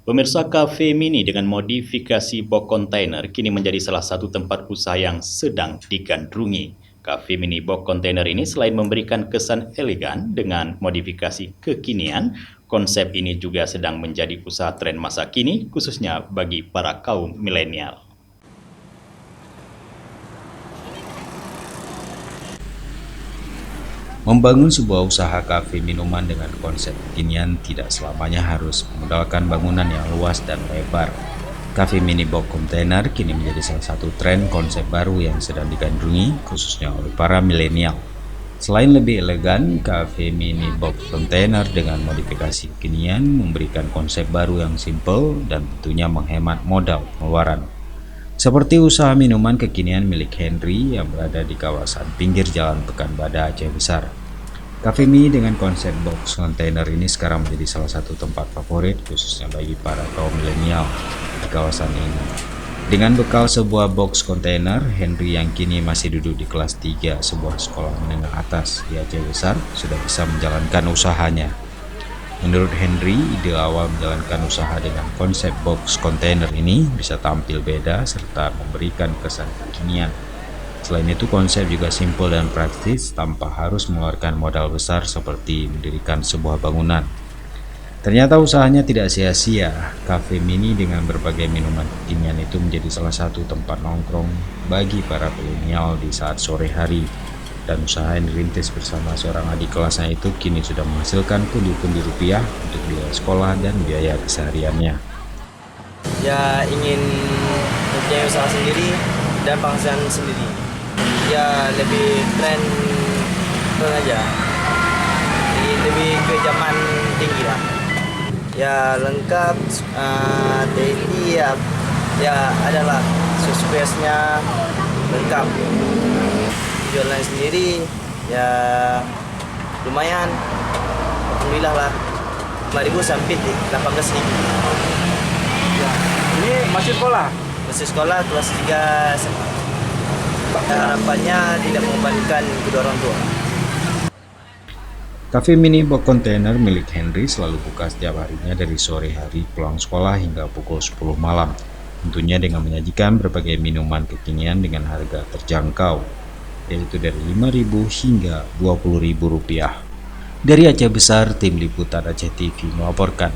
Pemirsa, kafe mini dengan modifikasi box kontainer kini menjadi salah satu tempat usaha yang sedang digandrungi. Kafe mini box kontainer ini selain memberikan kesan elegan dengan modifikasi kekinian, konsep ini juga sedang menjadi usaha tren masa kini khususnya bagi para kaum milenial. Membangun sebuah usaha kafe minuman dengan konsep kekinian tidak selamanya harus memodalkan bangunan yang luas dan lebar. Kafe mini box kontainer kini menjadi salah satu tren konsep baru yang sedang digandrungi khususnya oleh para milenial. Selain lebih elegan, kafe mini box kontainer dengan modifikasi kekinian memberikan konsep baru yang simple dan tentunya menghemat modal pengeluaran. Seperti usaha minuman kekinian milik Henry yang berada di kawasan pinggir Jalan Pekanbadak Aceh Besar. Cafe mini dengan konsep box kontainer ini sekarang menjadi salah satu tempat favorit khususnya bagi para kaum milenial di kawasan ini. Dengan bekal sebuah box kontainer, Henry yang kini masih duduk di kelas 3 sebuah sekolah menengah atas di Aceh Besar sudah bisa menjalankan usahanya. Menurut Henry, ide awal menjalankan usaha dengan konsep box kontainer ini bisa tampil beda serta memberikan kesan kekinian. Selain itu, konsep juga simpel dan praktis tanpa harus mengeluarkan modal besar seperti mendirikan sebuah bangunan. Ternyata usahanya tidak sia-sia. Cafe mini dengan berbagai minuman kekinian itu menjadi salah satu tempat nongkrong bagi para milenial di saat sore hari. Dan usaha yang dirintis bersama seorang adik kelasnya itu kini sudah menghasilkan pundi-pundi rupiah untuk biaya sekolah dan biaya kesehariannya. Ya ingin mempunyai usaha sendiri dan penghasilan sendiri. Ya lebih tren aja. Jadi lebih ke zaman tinggi lah. Ya lengkap, daily ya adalah space-nya lengkap. Jualan sendiri ya lumayan, alhamdulillah lah, 5.000 sampai 18.000. Ya, ini masih sekolah? Masih sekolah kelas 3 SMA. Harapannya tidak membebankan kedua orang tua. Cafe mini box kontainer milik Henry selalu buka setiap harinya dari sore hari pulang sekolah hingga pukul 10 malam. Tentunya dengan menyajikan berbagai minuman kekinian dengan harga terjangkau, yaitu dari 5.000 hingga 20.000 rupiah. Dari Aceh Besar, Tim Liputan Aceh TV melaporkan.